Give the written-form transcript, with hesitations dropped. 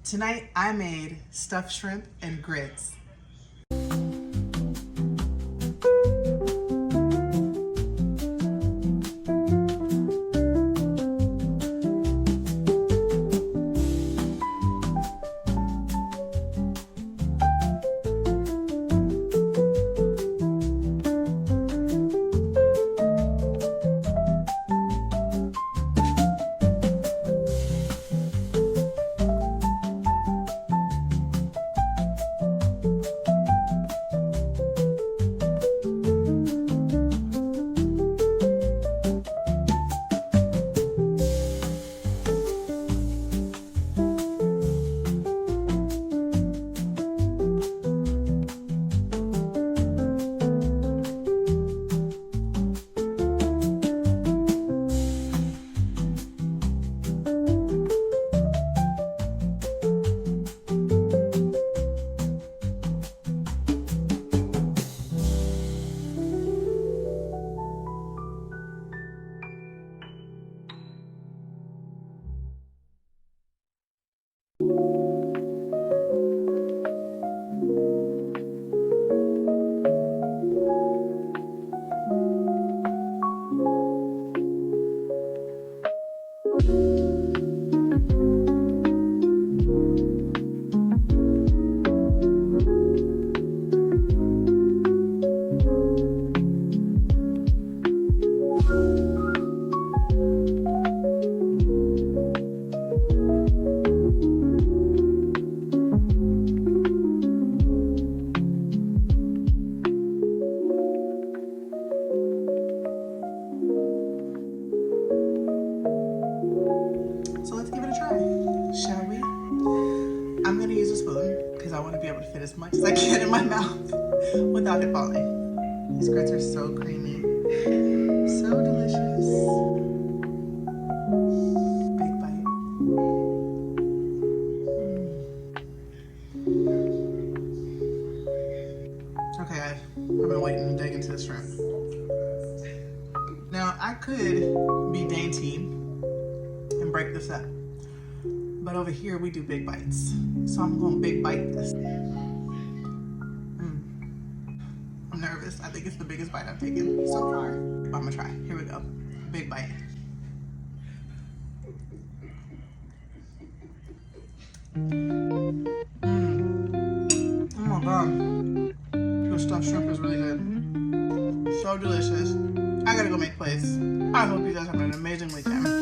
Tonight I made stuffed shrimp and grits. So let's give it a try, shall we? I'm gonna use a spoon because I want to be able to fit as much as I can in my mouth without it falling. These grits are so creamy, so delicious. Big bite. Okay, I've been waiting to dig into the shrimp. Now I could be dainty and break this up, but over here we do big bites, so I'm gonna big bite this. I'm nervous. I think it's the biggest bite I've taken so far, but I'm gonna try. Here we go. Big bite. Oh my god, the stuffed shrimp is really good, so delicious. I gotta go make plays. I hope you guys have an amazing weekend.